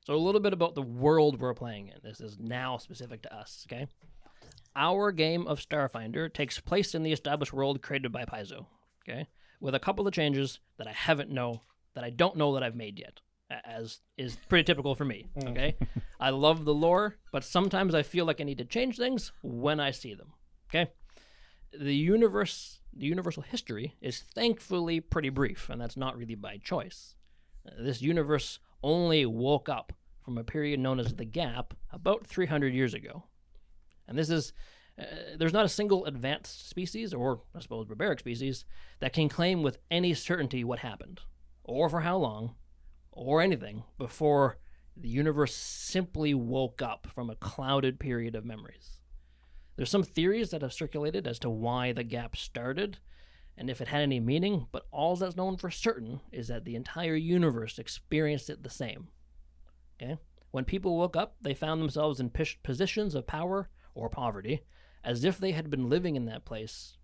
So a little bit about the world we're playing in. This is now specific to us, okay? Our game of Starfinder takes place in the established world created by Paizo, okay? With a couple of changes that I don't know that I've made yet, as is pretty typical for me, okay? I love the lore, but sometimes I feel like I need to change things when I see them, okay? The universal history is thankfully pretty brief, and that's not really by choice. This universe only woke up from a period known as the Gap about 300 years ago. And this is, there's not a single advanced species, or I suppose barbaric species, that can claim with any certainty what happened, or for how long, or anything, before the universe simply woke up from a clouded period of memories. There's some theories that have circulated as to why the Gap started, and if it had any meaning, but all that's known for certain is that the entire universe experienced it the same. Okay? When people woke up, they found themselves in positions of power or poverty, as if they had been living in that place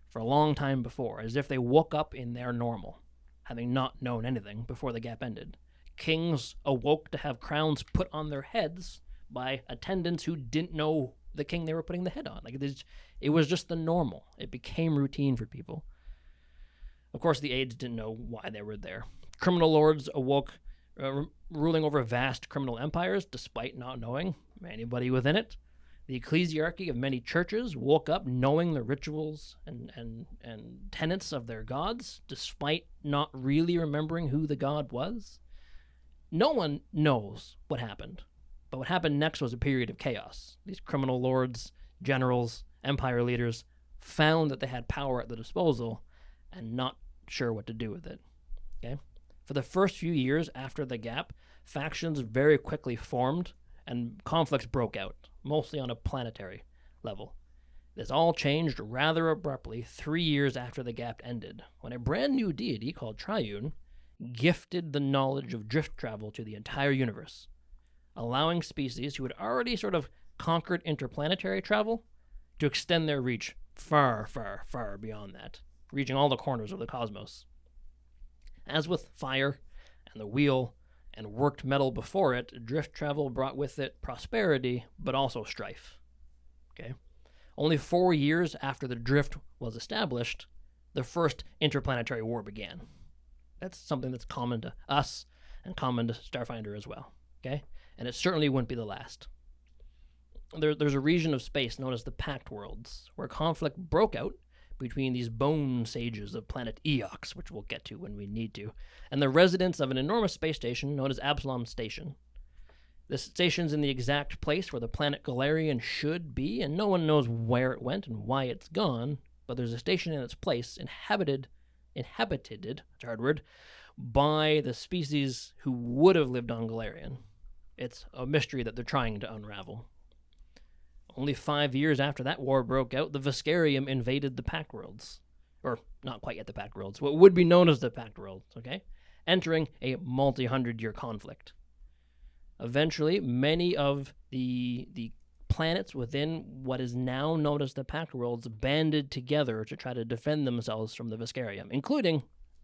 for a long time before, as if they woke up in their normal, having not known anything before the Gap ended. Kings awoke to have crowns put on their heads by attendants who didn't know the king they were putting the head on. It was just the normal. It became routine for people. Of course, the aides didn't know why they were there. Criminal lords awoke, ruling over vast criminal empires, despite not knowing anybody within it. The ecclesiarchy of many churches woke up knowing the rituals and tenets of their gods, despite not really remembering who the god was. No one knows what happened. But what happened next was a period of chaos. These criminal lords, generals, empire leaders found that they had power at their disposal and not sure what to do with it. Okay? For the first few years after the Gap, factions very quickly formed and conflicts broke out, mostly on a planetary level. This all changed rather abruptly 3 years after the Gap ended, when a brand new deity called Triune gifted the knowledge of drift travel to the entire universe, allowing species who had already sort of conquered interplanetary travel to extend their reach far, far, far beyond that, reaching all the corners of the cosmos. As with fire and the wheel and worked metal before it, drift travel brought with it prosperity, but also strife. Okay? Only 4 years after the drift was established, the first interplanetary war began. That's something that's common to us and common to Starfinder as well. Okay? And it certainly wouldn't be the last. There's a region of space known as the Pact Worlds, where conflict broke out between these bone sages of planet Eox, which we'll get to when we need to, and the residents of an enormous space station known as Absalom Station. This station's in the exact place where the planet Galarian should be, and no one knows where it went and why it's gone, but there's a station in its place inhabited, it's a hard word, by the species who would have lived on Galarian. It's a mystery that they're trying to unravel. Only 5 years after that war broke out, the Viscarium invaded the Pact Worlds. Or, not quite yet the Pact Worlds, what would be known as the Pact Worlds, okay? Entering a multi-hundred-year conflict. Eventually, many of the planets within what is now known as the Pact Worlds banded together to try to defend themselves from the Viscarium, including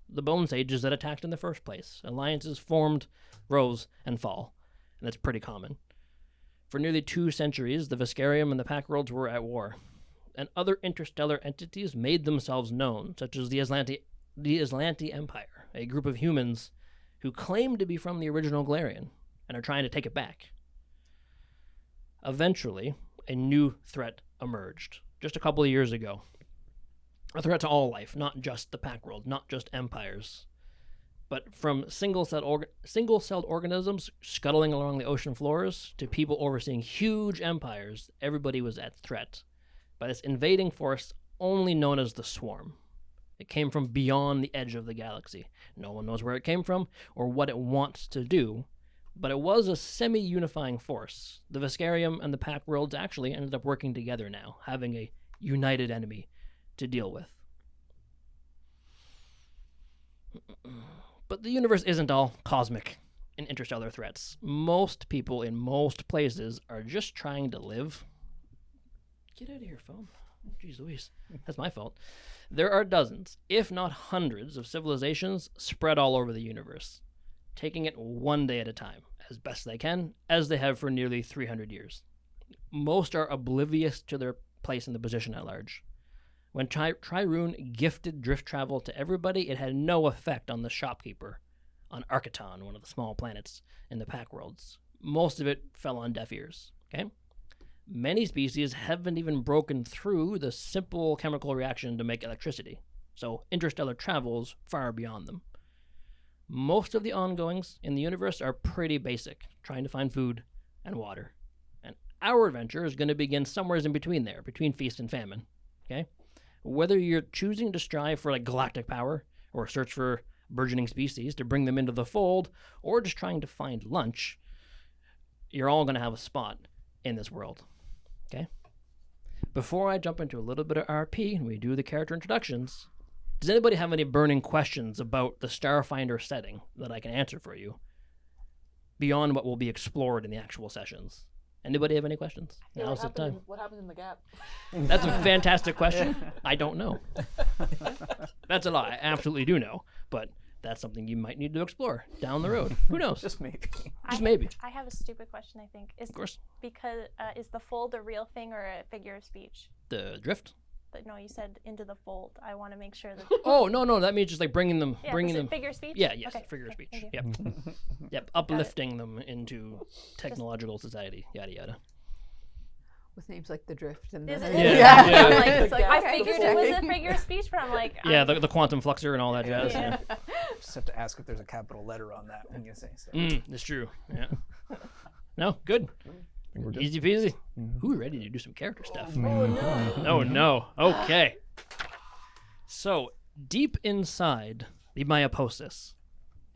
the Bone Sages that attacked in the first place. Alliances formed, rose, and fall. And that's pretty common. For nearly 2 centuries, the Viscarium and the Pact Worlds were at war, and other interstellar entities made themselves known, such as the Aslanti Empire, a group of humans who claim to be from the original Galarian and are trying to take it back. Eventually, a new threat emerged, just a couple of years ago. A threat to all life, not just the Pact World, not just empires, but from single-celled organisms scuttling along the ocean floors to people overseeing huge empires, everybody was at threat by this invading force only known as the Swarm. It came from beyond the edge of the galaxy. No one knows where it came from or what it wants to do, but it was a semi-unifying force. The Viscarium and the Pact Worlds actually ended up working together now, having a united enemy to deal with. But the universe isn't all cosmic and interstellar threats. Most people in most places are just trying to live. Get out of here, phone. Jeez Louise. That's my fault. There are dozens, if not hundreds, of civilizations spread all over the universe. taking it one day at a time, as best they can, as they have for nearly 300 years. Most are oblivious to their place in the position at large. When Trirune gifted drift travel to everybody, it had no effect on the shopkeeper on Arcaton, one of the small planets in the Pack Worlds. Most of it fell on deaf ears. Okay? Many species haven't even broken through the simple chemical reaction to make electricity, so interstellar travel's far beyond them. Most of the ongoings in the universe are pretty basic, trying to find food and water. And our adventure is going to begin somewhere in between there, between feast and famine. Okay? Whether you're choosing to strive for galactic power, or search for burgeoning species to bring them into the fold, or just trying to find lunch, you're all going to have a spot in this world. Okay? Before I jump into a little bit of RP and we do the character introductions, does anybody have any burning questions about the Starfinder setting that I can answer for you beyond what will be explored in the actual sessions? Anybody have any questions? Yeah, Now's the time. What happens in the gap? That's a fantastic question. I don't know. That's a lie. I absolutely do know, but that's something you might need to explore down the road. Who knows? Just maybe. Just maybe. I have a stupid question, I think. Of course. Because is the fold a real thing or a figure of speech? The drift? No, you said into the fold. I want to make sure that. Oh, no, that means just bringing them. Yeah, bringing them. figure of speech? Yeah, yes, Okay. figure of speech. Thank you. Yep. Yep, uplifting them into technological society, yada yada. With names like the drift and Is the... it? Yeah. It's like, I Okay. figured it was a figure of speech, but I'm like. Yeah, the quantum fluxer and all that jazz. Yeah. Just have to ask if there's a capital letter on that when you say so. That's true. Yeah. No, good. Easy peasy. Ooh, ready to do some character stuff. Oh no. Okay. So, deep inside the Myoposis,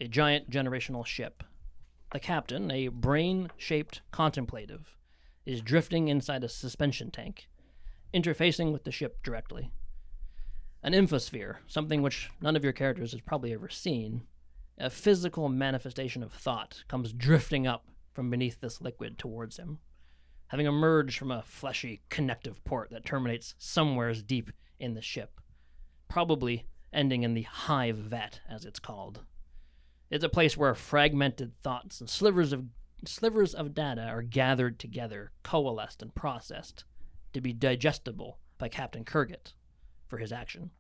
a giant generational ship, the captain, a brain-shaped contemplative, is drifting inside a suspension tank, interfacing with the ship directly. An infosphere, something which none of your characters has probably ever seen, a physical manifestation of thought, comes drifting up from beneath this liquid towards him, having emerged from a fleshy connective port that terminates somewheres deep in the ship, probably ending in the hive vat, as it's called. It's a place where fragmented thoughts and slivers of data are gathered together, coalesced, and processed to be digestible by Captain Kurgat for his action.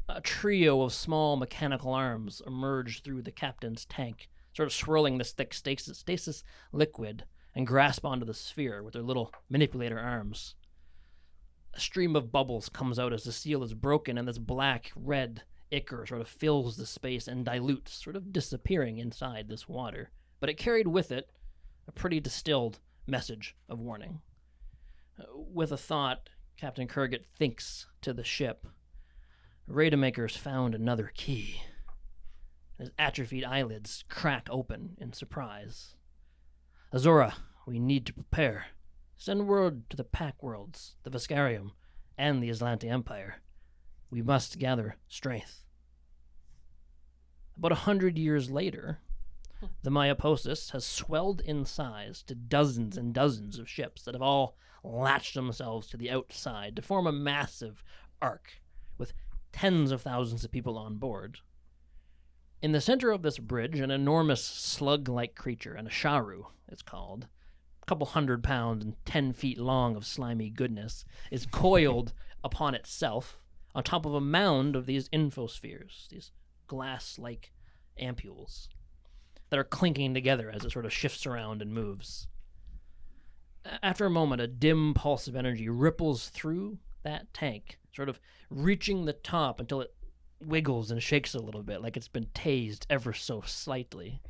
A trio of small mechanical arms emerge through the captain's tank, sort of swirling this thick stasis liquid, and grasp onto the sphere with their little manipulator arms. A stream of bubbles comes out as the seal is broken, and this black-red ichor sort of fills the space and dilutes, sort of disappearing inside this water. But it carried with it a pretty distilled message of warning. With a thought, Captain Kurgat thinks to the ship. Radamaker's found another key. His atrophied eyelids crack open in surprise. Azora, we need to prepare. Send word to the Pack Worlds, the Viscarium, and the Aslanti Empire. We must gather strength. About 100 years later, the Myoposis has swelled in size to dozens and dozens of ships that have all latched themselves to the outside to form a massive arc with tens of thousands of people on board. In the center of this bridge, an enormous slug-like creature, an Asharu, it's called, a couple 100 pounds and 10 feet long of slimy goodness, is coiled upon itself on top of a mound of these infospheres, these glass-like ampules that are clinking together as it sort of shifts around and moves. After a moment, a dim pulse of energy ripples through that tank, sort of reaching the top until it wiggles and shakes a little bit, like it's been tased ever so slightly.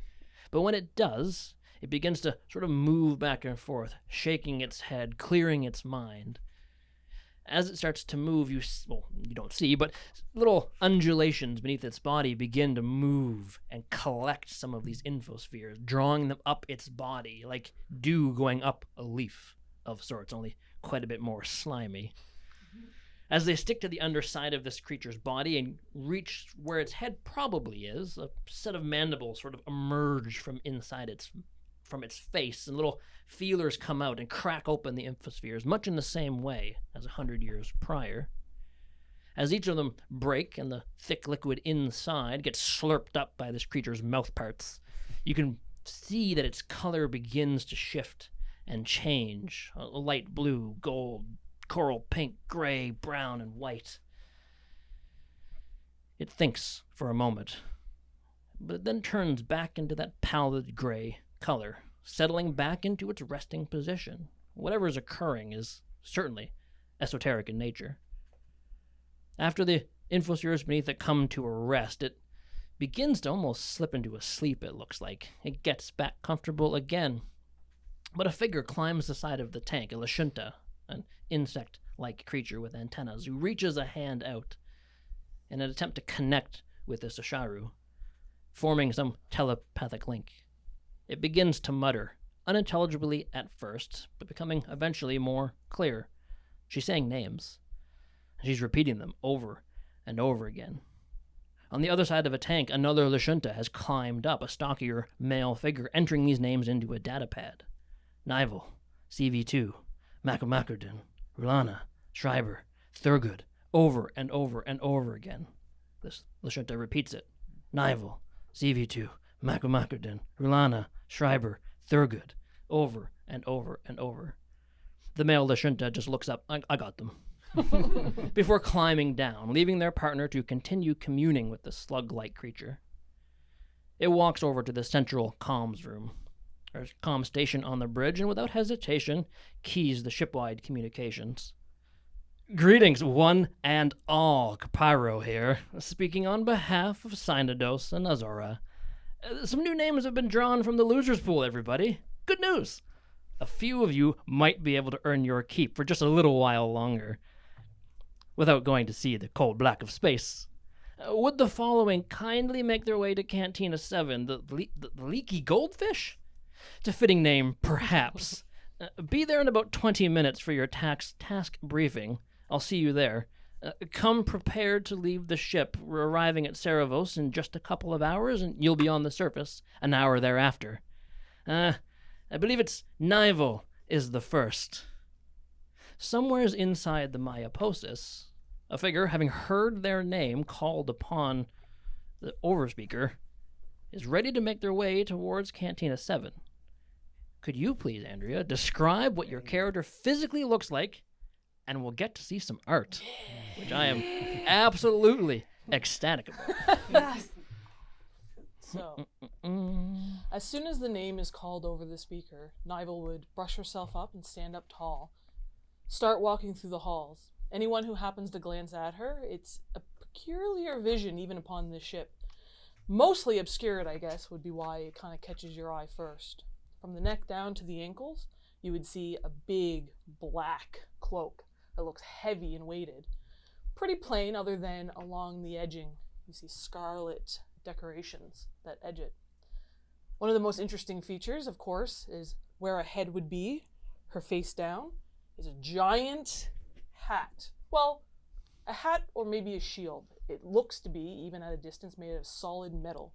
But when it does, it begins to sort of move back and forth, shaking its head, clearing its mind. As it starts to move, you don't see, but little undulations beneath its body begin to move and collect some of these infospheres, drawing them up its body, like dew going up a leaf of sorts, only quite a bit more slimy. As they stick to the underside of this creature's body and reach where its head probably is, a set of mandibles sort of emerge from inside from its face, and little feelers come out and crack open the infospheres, much in the same way as 100 years prior. As each of them break and the thick liquid inside gets slurped up by this creature's mouth parts, You can see that its color begins to shift and change. A light blue, gold, coral pink, gray, brown, and white. It thinks for a moment, but it then turns back into that pallid gray color, settling back into its resting position. Whatever is occurring is certainly esoteric in nature. After the infospheres beneath it come to a rest, it begins to almost slip into a sleep, it looks like. It gets back comfortable again. But a figure climbs the side of the tank, a Lashunta, an insect-like creature with antennas, who reaches a hand out in an attempt to connect with this Asharu, forming some telepathic link. It begins to mutter, unintelligibly at first, but becoming eventually more clear. She's saying names. She's repeating them over and over again. On the other side of a tank, another Lashunta has climbed up, a stockier male figure, entering these names into a datapad. Nival, CV2, Makamakerdin, Roulana, Schreiber, Thurgood, over and over and over again. This Lashunta repeats it. Nival, CV2, Makamakerdin, Roulana, Schreiber, Thurgood, over and over and over. The male Lashunta just looks up. I got them. Before climbing down, leaving their partner to continue communing with the slug-like creature. It walks over to the central comms room, or comm station on the bridge, and without hesitation, keys the shipwide communications. Greetings, one and all. Capyro here, speaking on behalf of Synodos and Azora. Some new names have been drawn from the losers pool, everybody. Good news! A few of you might be able to earn your keep for just a little while longer, without going to see the cold black of space. Would the following kindly make their way to Cantina 7, the Leaky Goldfish? It's a fitting name, perhaps. Be there in about 20 minutes for your task briefing. I'll see you there. Come prepared to leave the ship. We're arriving at Saravos in just a couple of hours, and you'll be on the surface an hour thereafter. I believe it's Nival is the first. Somewheres inside the Mayaposis, a figure, having heard their name called upon the overspeaker, is ready to make their way towards Cantina 7. Could you please, Andrea, describe what your character physically looks like, and we'll get to see some art, which I am absolutely ecstatic about. Yes. So, as soon as the name is called over the speaker, Nival would brush herself up and stand up tall, start walking through the halls. Anyone who happens to glance at her, it's a peculiar vision even upon this ship. Mostly obscured, I guess, would be why it kind of catches your eye first. From the neck down to the ankles, you would see a big black cloak that looks heavy and weighted. Pretty plain other than along the edging. You see scarlet decorations that edge it. One of the most interesting features, of course, is where a head would be, her face down, is a giant hat. Well, a hat or maybe a shield. It looks to be, even at a distance, made of solid metal.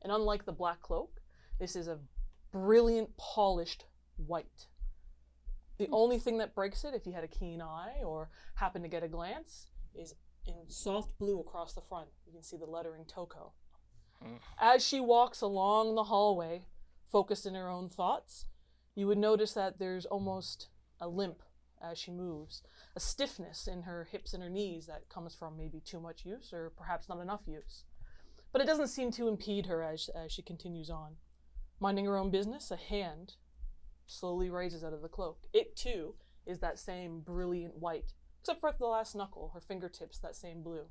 And unlike the black cloak, this is a brilliant, polished white. The only thing that breaks it, if you had a keen eye or happen to get a glance, is in soft blue across the front. You can see the lettering Toko. As she walks along the hallway, focused in her own thoughts, you would notice that there's almost a limp as she moves, a stiffness in her hips and her knees that comes from maybe too much use or perhaps not enough use. But it doesn't seem to impede her as she continues on. Minding her own business, a hand slowly raises out of the cloak. It, too, is that same brilliant white, except for the last knuckle, her fingertips, that same blue.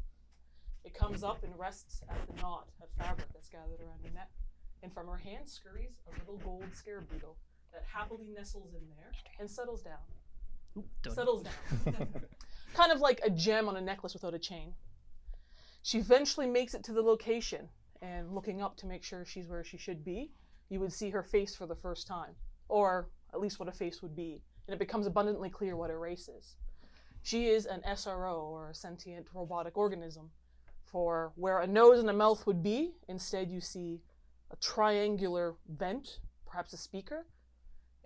It comes up and rests at the knot of fabric that's gathered around her neck, and from her hand scurries a little gold scarab beetle that happily nestles in there and settles down. Kind of like a gem on a necklace without a chain. She eventually makes it to the location, and looking up to make sure she's where she should be, you would see her face for the first time, or at least what a face would be, and it becomes abundantly clear what her race is. She is an SRO, or a sentient robotic organism. For where a nose and a mouth would be, instead you see a triangular vent, perhaps a speaker,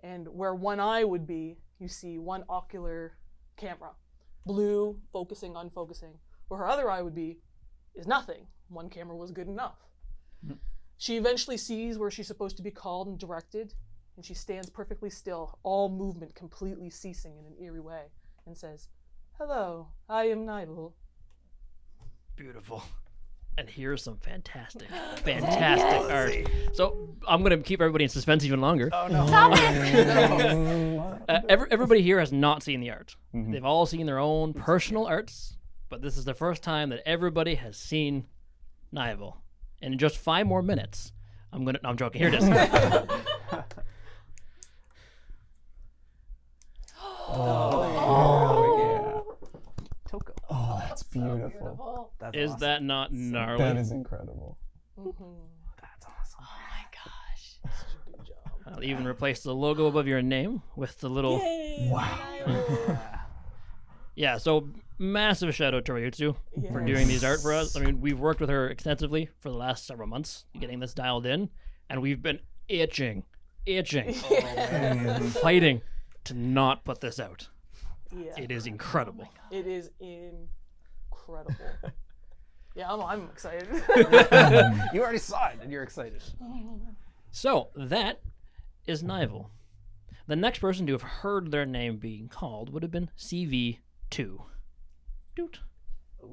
and where one eye would be, you see one ocular camera. Blue, focusing, unfocusing. Where her other eye would be is nothing. One camera was good enough. She eventually sees where she's supposed to be called and directed, and she stands perfectly still, all movement completely ceasing in an eerie way, and says, "Hello, I am Nibel." Beautiful. And here's some fantastic art. So I'm going to keep everybody in suspense even longer. Oh no. Stop it! Everybody here has not seen the art. They've all seen their own personal arts, but this is the first time that everybody has seen Nival. And in just 5 more minutes, no, I'm joking. Here it is. Toko. Oh, that's beautiful. That's Is awesome. that not gnarly? That is incredible. That's awesome. Oh my gosh. Good job. I'll even replace the logo above your name with the little... Wow. Yeah, so massive shout out to Ryutsu for doing these art for us. I mean, we've worked with her extensively for the last several months, getting this dialed in, and we've been itching, fighting to not put this out. Yeah. It is incredible. It is incredible. Yeah, I'm excited. You already saw it and you're excited. So that is Nival. The next person to have heard their name being called would have been CV2. Doot.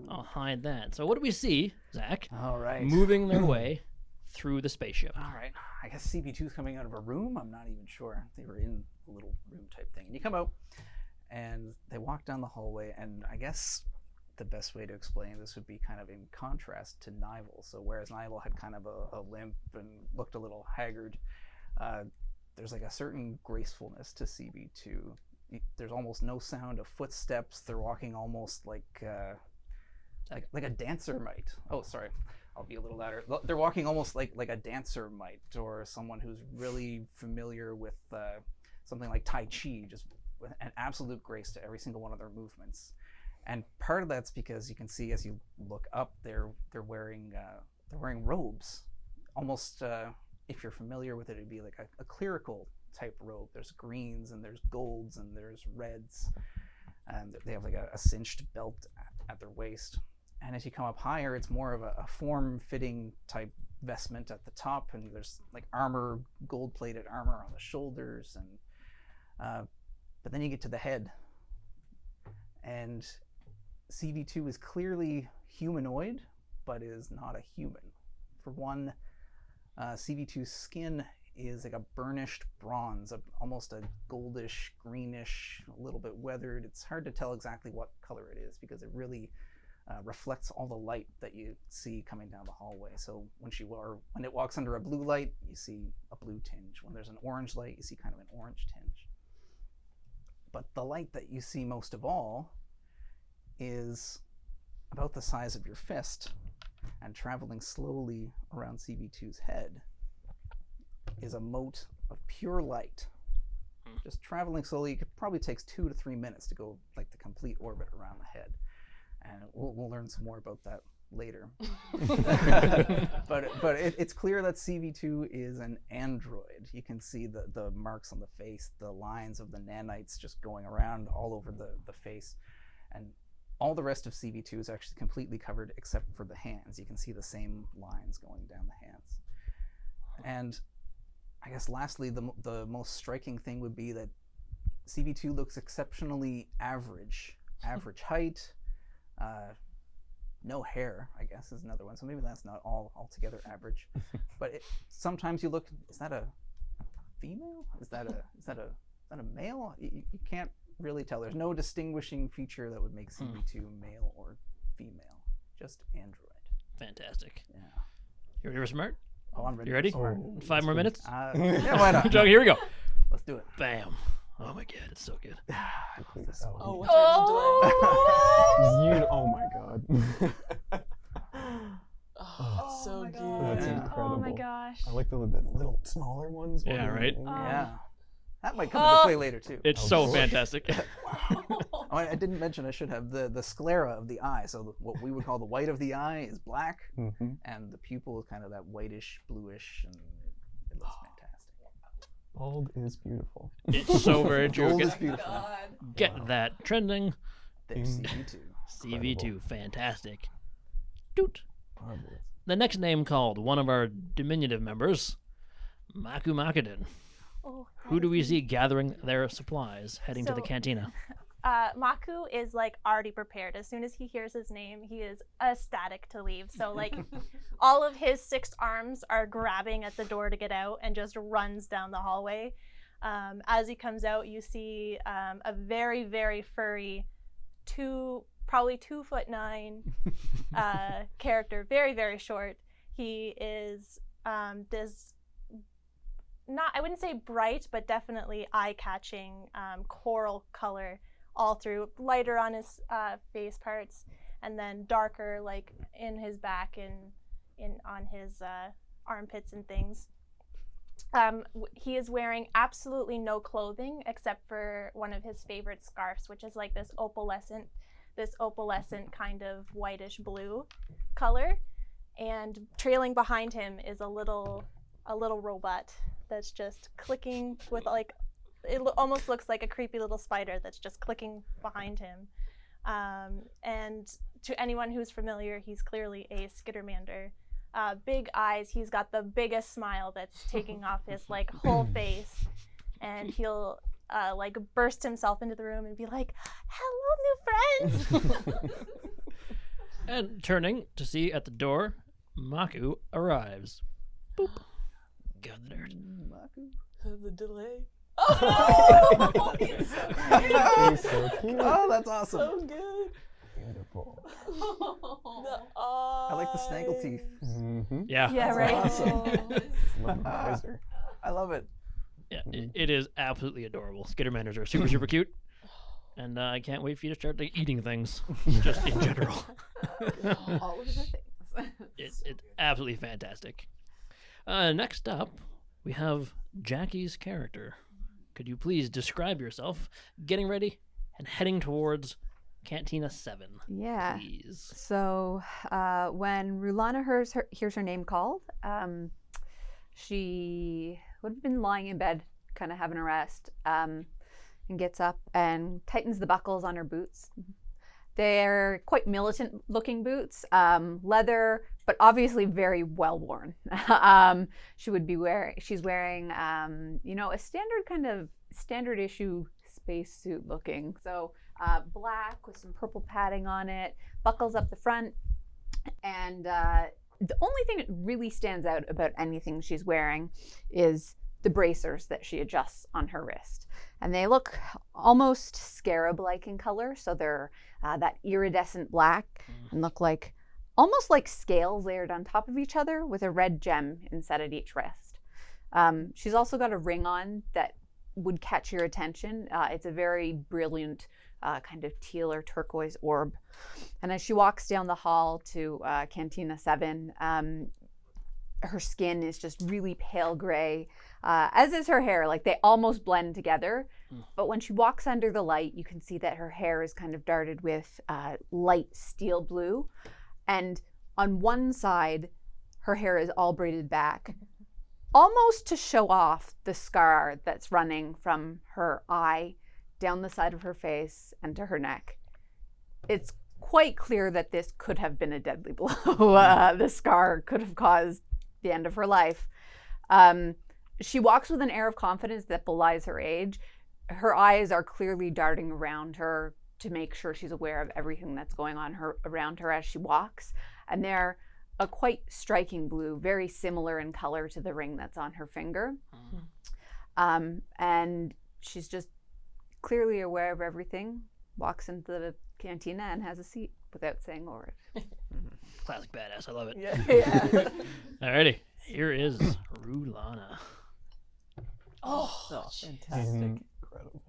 I'll hide that. So what do we see, Zach? All right. Moving their way through the spaceship. All right. I guess CB2's coming out of a room. I'm not even sure. They were in a little room type thing. And you come out and they walk down the hallway, and I guess the best way to explain this would be kind of in contrast to Nival. So whereas Nival had kind of a limp and looked a little haggard, there's like a certain gracefulness to CB2. There's almost no sound of footsteps. They're walking almost like a dancer might. Oh, sorry. I'll be a little louder. They're walking almost like a dancer might, or someone who's really familiar with something like Tai Chi, just with an absolute grace to every single one of their movements. And part of that's because you can see as you look up, they're wearing robes. Almost, if you're familiar with it, it'd be like a clerical type robe. There's greens and there's golds and there's reds, and they have like a cinched belt at their waist. And as you come up higher, it's more of a form-fitting type vestment at the top, and there's like armor, gold-plated armor on the shoulders, and but then you get to the head, and CV2 is clearly humanoid, but is not a human. For one, CV2's skin is like a burnished bronze, almost a goldish, greenish, a little bit weathered. It's hard to tell exactly what color it is because it really reflects all the light that you see coming down the hallway. So when it walks under a blue light, you see a blue tinge. When there's an orange light, you see kind of an orange tinge. But the light that you see most of all is about the size of your fist, and traveling slowly around CV2's head is a mote of pure light. Just traveling slowly. It probably takes 2 to 3 minutes to go like the complete orbit around the head. And we'll learn some more about that later. but it's clear that CV2 is an android. You can see the marks on the face, the lines of the nanites just going around all over the face. And all the rest of CV2 is actually completely covered except for the hands. You can see the same lines going down the hands. And I guess lastly, the most striking thing would be that CV2 looks exceptionally average. Average height, no hair, I guess, is another one. So maybe that's not altogether average. But sometimes you look, is that a female? Is that a male? You can't really tell. There's no distinguishing feature that would make CV2 male or female. Just android. Fantastic. Yeah. You ready for smart? Oh, I'm ready. You ready? Smart. 5 more minutes? Yeah, why not? Joke, here we go. Let's do it. Bam. Oh my god, it's so good. Oh, what's Rachel Oh my god. Oh, it's so my good. That's Yeah. incredible. Oh my gosh. I like the little smaller ones. Yeah, right? Yeah. That might come into play later too. It's so fantastic. Oh, I didn't mention I should have the sclera of the eye. So what we would call the white of the eye is black, and the pupil is kind of that whitish, bluish, and it looks fantastic. Bald is beautiful. It's so very true. Gold is Get, beautiful. get that trending. There's CV2. CV2, fantastic. Doot. Marvelous. the next name called, one of our diminutive members, Maku Makadin. Oh, Who do we see gathering their supplies, heading to the So- cantina? Maku is like already prepared. As soon as he hears his name, he is ecstatic to leave. So like all of his 6 arms are grabbing at the door to get out and just runs down the hallway. As he comes out, you see a very, very furry, probably 2'9" character, very, very short. He is this, not, I wouldn't say bright, but definitely eye-catching coral color all through, lighter on his face parts, and then darker like in his back and on his armpits and things. He is wearing absolutely no clothing except for one of his favorite scarves, which is like this opalescent kind of whitish blue color. And trailing behind him is a little robot that's just clicking with like, it almost looks like a creepy little spider that's just clicking behind him. And to anyone who's familiar, he's clearly a Skittermander. Big eyes. He's got the biggest smile that's taking off his like whole face, and he'll like burst himself into the room and be like, "Hello, new friends." And turning to see at the door, Maku arrives. Boop. Got the nerd. The delay. Oh, he's so cute. Oh, that's awesome. So good. Beautiful. I like the snaggle teeth. Mm-hmm. Yeah. Yeah, right. Awesome. Love the visor. I love it. Yeah, it is absolutely adorable. Skittermanders are super, super cute. And I can't wait for you to start like, eating things, just in general. All of the things. It's absolutely fantastic. Next up, we have Jackie's character. Could you please describe yourself getting ready and heading towards Cantina 7? Yeah. Please. So when Roulana hears her name called, she would have been lying in bed, kind of having a rest, and gets up and tightens the buckles on her boots. They're quite militant-looking boots, leather, but obviously very well worn. She's wearing, a standard issue spacesuit looking. So black with some purple padding on it, buckles up the front, and the only thing that really stands out about anything she's wearing is the bracers that she adjusts on her wrist. And they look almost scarab-like in color, so they're that iridescent black and look like almost like scales layered on top of each other with a red gem inset at each wrist. She's also got a ring on that would catch your attention. It's a very brilliant kind of teal or turquoise orb. And as she walks down the hall to Cantina 7, her skin is just really pale gray, as is her hair. Like they almost blend together. But when she walks under the light, you can see that her hair is kind of darted with light steel blue. And on one side, her hair is all braided back, almost to show off the scar that's running from her eye down the side of her face and to her neck. It's quite clear that this could have been a deadly blow. The scar could have caused the end of her life. She walks with an air of confidence that belies her age. Her eyes are clearly darting around her to make sure she's aware of everything that's going on around her as she walks. And they're a quite striking blue, very similar in color to the ring that's on her finger. And she's just clearly aware of everything, walks into the cantina and has a seat without saying a word. Classic badass. I love it. Yeah. Alrighty. Here is Roulana. Oh, Oh, fantastic. Incredible.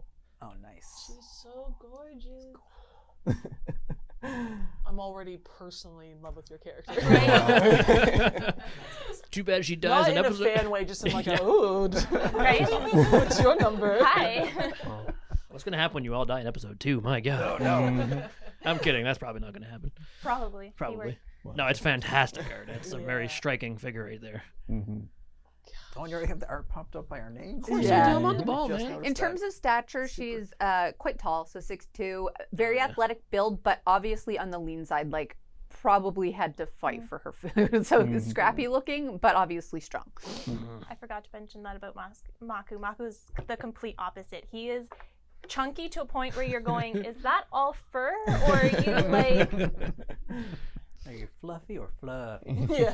Oh, nice. she's so gorgeous. I'm already personally in love with your character. Too bad she dies Not in in episode. a fan way, just in like Yeah. a, ooh. Right? What's your number? Hi. What's gonna happen when you all die in episode 2? My God. I'm kidding. That's probably not gonna happen. Probably. Probably. No, it's fantastic art. It's a very striking figure right there. Mm-hmm. Don't you already have the art popped up by her name? Of course, Yeah. I'm on the ball, Just man. noticed In that. terms of stature, she's quite tall, so 6'2", very athletic build, but obviously on the lean side, like probably had to fight for her food. So scrappy looking, but obviously strong. I forgot to mention that about Maku. Maku's the complete opposite. He is chunky to a point where you're going, is that all fur? Or are you like... Are you fluffy or fluffy? Yeah.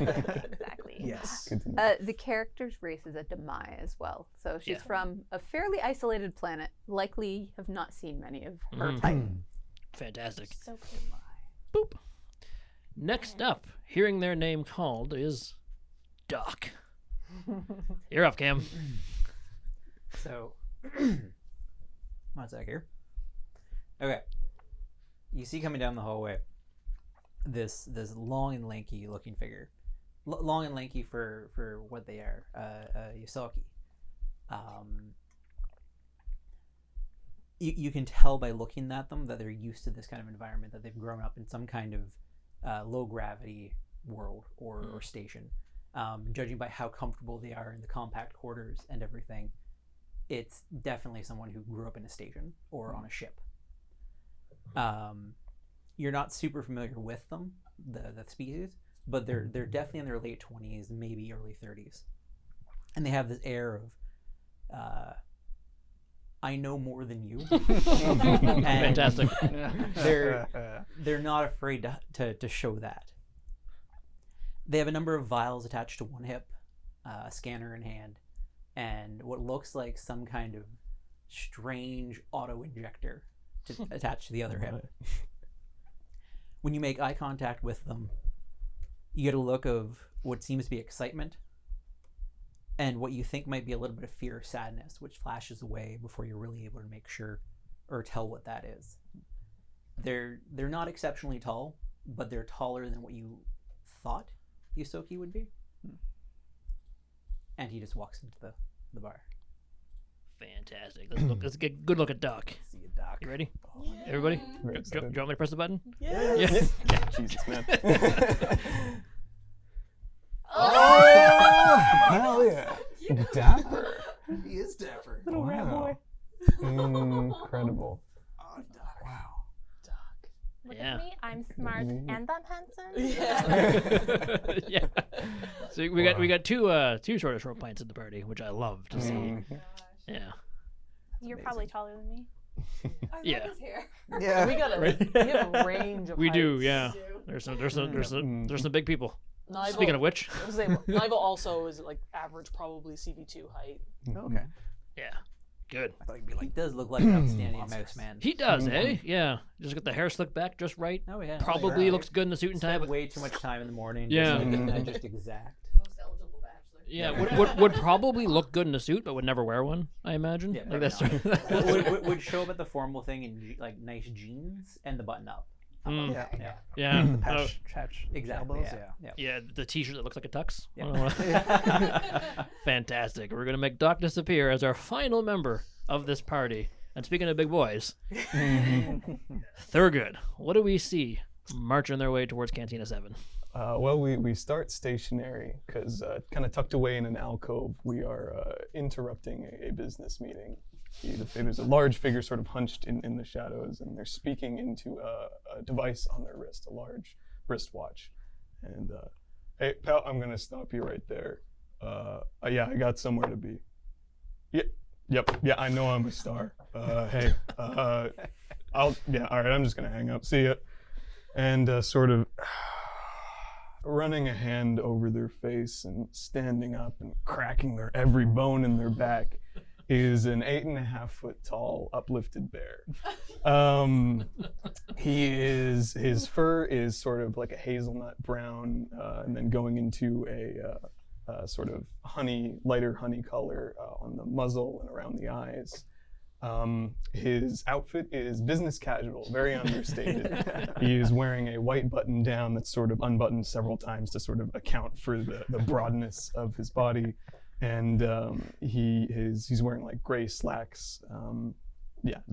Exactly. Yes. Good to know. The character's race is a Demai as well. So she's Yeah. from a fairly isolated planet. Likely have not seen many of her type. Fantastic. So cool. Boop. Next up, hearing their name called is Doc. You're up, Cam. So, one sec here. Okay. You see coming down the hallway this long and lanky looking figure. Long and lanky for what they are. Yosaki. You can tell by looking at them that they're used to this kind of environment, that they've grown up in some kind of low gravity world or station. Judging by how comfortable they are in the compact quarters and everything, it's definitely someone who grew up in a station or on a ship. You're not super familiar with them, the species, but they're definitely in their late 20s, maybe early 30s. And they have this air of, I know more than you. And Fantastic. they're not afraid to show that. They have a number of vials attached to one hip, a scanner in hand, and what looks like some kind of strange auto-injector attached to the other hip. When you make eye contact with them, you get a look of what seems to be excitement and what you think might be a little bit of fear or sadness, which flashes away before you're really able to make sure or tell what that is. They're not exceptionally tall, but they're taller than what you thought Yusoki would be. And he just walks into the bar. Fantastic. Let's get a good look at Doc. See you, Doc. You ready? Everybody? Very Do you excited. want me to press the button? Yeah. Yeah. Jesus, man. Oh! Hell yeah. Dapper. He is dapper. Little rat boy. Incredible. Oh, Doc. Wow. Look Yeah. at me. I'm smart Mhm. and I'm handsome. Yeah. Yeah. So we got two sort of short pints in the party, which I love to see. Mhm. Yeah. You're probably taller than me. Yeah. Yeah. We have a range of We do, heights. yeah. There's some big people. Nigel, Speaking of which, I was saying, Nigel also is like average, probably CV2 height. Okay. yeah. Good. I thought you'd be like, does look like an upstanding mouse man. He does, eh? Yeah. Just got the hair slicked back just right. Oh yeah. Probably Right. looks good in the suit and tie. Spent But way too much time in the morning. Yeah. Just making that just exact. yeah, would probably look good in a suit, but would never wear one. I imagine. Yeah, Like that's would show up at the formal thing in like nice jeans and the button up. Mm. Yeah. Yeah. Yeah. Oh, Patch. Exactly. elbows, Yeah. yeah. The T-shirt that looks like a tux. Yeah. Fantastic. We're gonna make Doc disappear as our final member of this party. And speaking of big boys, Thurgood, what do we see marching their way towards Cantina 7? Well, we start stationary because kind of tucked away in an alcove, we are interrupting a business meeting. There's a large figure sort of hunched in the shadows, and they're speaking into a device on their wrist, a large wristwatch. And, hey, pal, I'm going to stop you right there. Yeah, I got somewhere to be. Yep, yeah, I know I'm a star. Hey, all right, I'm just going to hang up. See ya. And sort of running a hand over their face and standing up and cracking their every bone in their back is an 8.5-foot tall uplifted bear. His fur is sort of like a hazelnut brown, and then going into a sort of lighter honey color on the muzzle and around the eyes. His outfit is business casual, very understated. He is wearing a white button down that's sort of unbuttoned several times to sort of account for the broadness of his body. And he's wearing like gray slacks.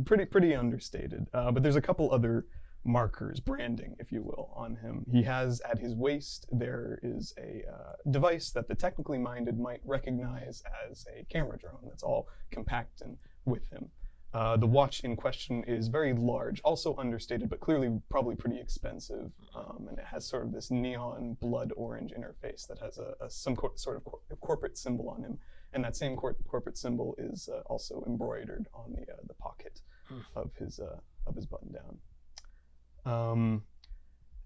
Pretty understated. But there's a couple other markers, branding, if you will, on him. He has at his waist, there is a device that the technically minded might recognize as a camera drone that's all compact and with him. The watch in question is very large, also understated, but clearly probably pretty expensive. And it has sort of this neon blood orange interface that has some sort of corporate symbol on him. And that same corporate symbol is also embroidered on the pocket of his button down.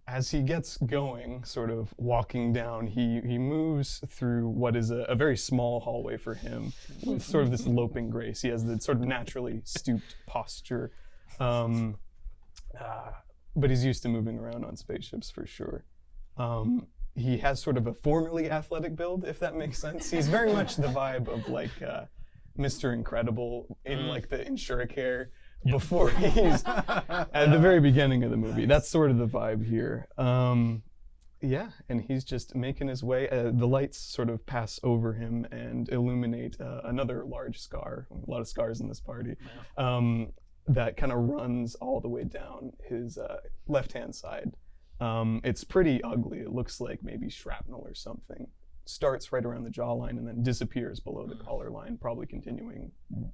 As he gets going, sort of walking down, he moves through what is a very small hallway for him, with sort of this loping grace. He has the sort of naturally stooped posture, but he's used to moving around on spaceships for sure. He has sort of a formerly athletic build, if that makes sense. He's very much the vibe of like Mr. Incredible in like the Insuricare before he's at the very beginning of the movie. That's sort of the vibe here. Yeah, and he's just making his way. The lights sort of pass over him and illuminate another large scar. A lot of scars in this party. That kind of runs all the way down his left-hand side. It's pretty ugly. It looks like maybe shrapnel or something. Starts right around the jawline and then disappears below the collar line, probably continuing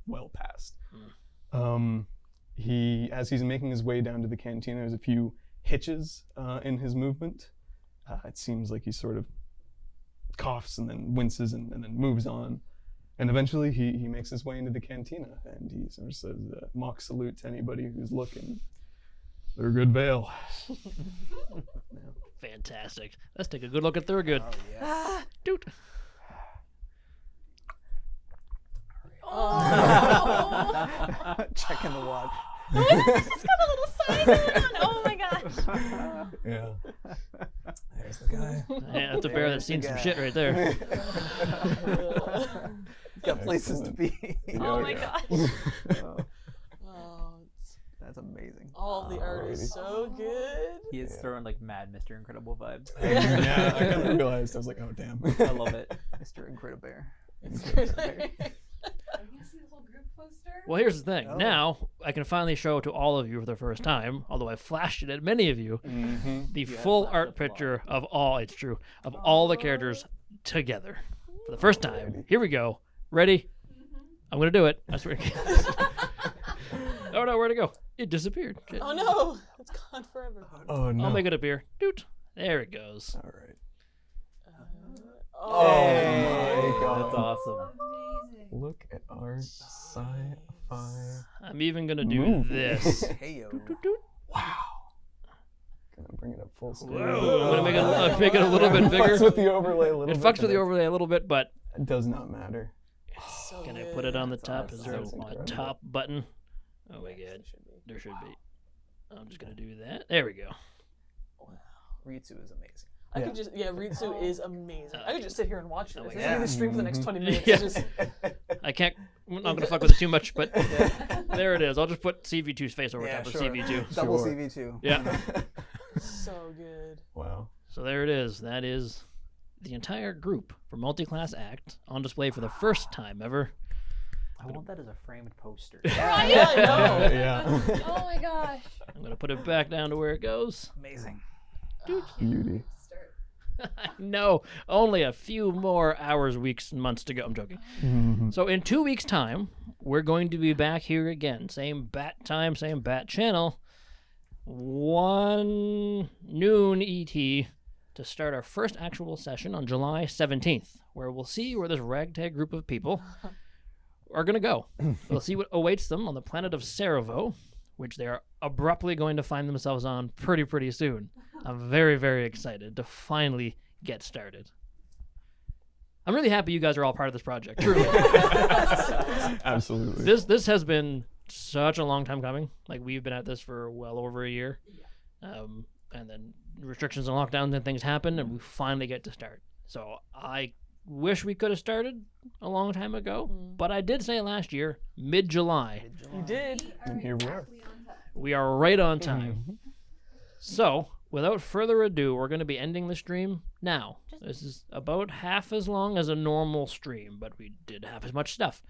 well past. As he's making his way down to the cantina, there's a few hitches in his movement. It seems like he sort of coughs and then winces and then moves on. And eventually he makes his way into the cantina and he sort of says, mock salute to anybody who's looking. Thurgood Vale. Fantastic. Let's take a good look at Thurgood. Oh, yes. Doot. Checking the watch. This has got a little sign going on. Oh my gosh. Yeah. There's the guy. Yeah, that's a bear that's seen some shit right there. Got places to be. Oh my gosh. That's amazing. All the art is so good. He is throwing like mad Mr. Incredible vibes. Yeah, I kind of realized. I was like, oh, damn. I love it. Mr. Incredible. Well, here's the thing. Oh. Now, I can finally show to all of you for the first time, although I flashed it at many of you, the full art picture of all, it's true, of all the characters together. For the first time. Here we go. Ready? I'm going to do it. I swear. Oh no, where'd it go? It disappeared. Shit. Oh no, it's gone forever. Oh, no. I'll make it appear. Doot. There it goes. All right. Oh, my God. That's awesome. Look at our sci-fi. I'm even going to do this. Heyo. Wow. Gonna bring it up full screen. Whoa, I'm going to make it a little bit bigger. Fucks with the overlay a little It bit. fucks with the overlay a little bit, but It does not matter. so can I good. put it on the That's top? Is there a awesome. top button? Oh my god. There should be. I'm just going to do that. There we go. Ryutsu is amazing. I could just, Ritsu is amazing. I could just sit here and watch this. This yeah. is the stream for the next 20 minutes. Yeah. It's just, I can't, I'm not going to fuck with it too much, but there it is. I'll just put CV2's face over top of CV2. Double Sure. CV2. Yeah. so good. Wow. So there it is. That is the entire group for Multiclass Act on display for the first time ever. I want that as a framed poster. Yeah, I know. Yeah. Oh my gosh. I'm going to put it back down to where it goes. Amazing. Beauty. No, only a few more hours, weeks, and months to go. I'm joking. So in 2 weeks' time, we're going to be back here again. Same bat time, same bat channel. 1 noon ET to start our first actual session on July 17th, where we'll see where this ragtag group of people are going to go. We'll see what awaits them on the planet of Cerevo, which they are abruptly going to find themselves on pretty soon. I'm very, very excited to finally get started. I'm really happy you guys are all part of this project, truly. Absolutely. This has been such a long time coming. Like, we've been at this for well over a year. And then restrictions and lockdowns and things happen, and we finally get to start. So I wish we could have started a long time ago, but I did say last year, mid-July. You did. And here we are. We are right on time. So, without further ado, we're going to be ending the stream now. This is about half as long as a normal stream, but we did half as much stuff.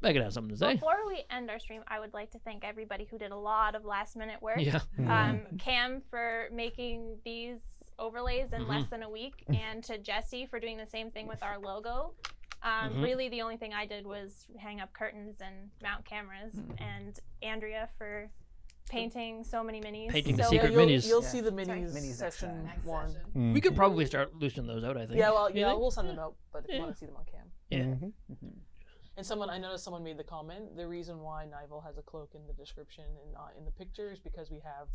Megan has something to say. Before we end our stream, I would like to thank everybody who did a lot of last-minute work. Yeah. Cam for making these overlays in less than a week, and to Jesse for doing the same thing with our logo. Mhm. Really, the only thing I did was hang up curtains and mount cameras, and Andrea for painting so many minis. Painting the so secret you'll, minis. you'll Yeah. see the Sorry. minis, Minis next session time. one. Mm. We could probably start loosening those out, I think. Yeah, well, You yeah, think? we'll send them out, but if you Yeah. want to see them on cam. Yeah. Mhm. And I noticed someone made the comment, the reason why Nival has a cloak in the description and not in the picture is because we have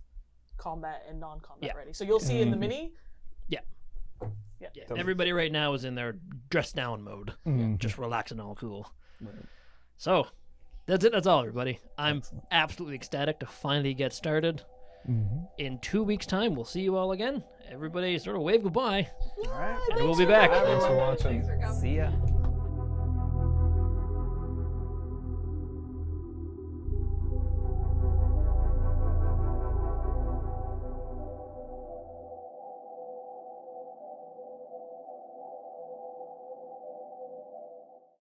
combat and non-combat Yeah. ready. So you'll see in the Mhm. mini. Yeah. Yeah. Yeah. Totally. Everybody right now is in their dress down mode, Mhm. just relaxing, all cool. Right. So, that's it. That's all, everybody. I'm Excellent. absolutely ecstatic to finally get started. Mhm. In 2 weeks' time, we'll see you all again. Everybody sort of wave goodbye, All right. and we'll be back. Thanks for watching. See ya.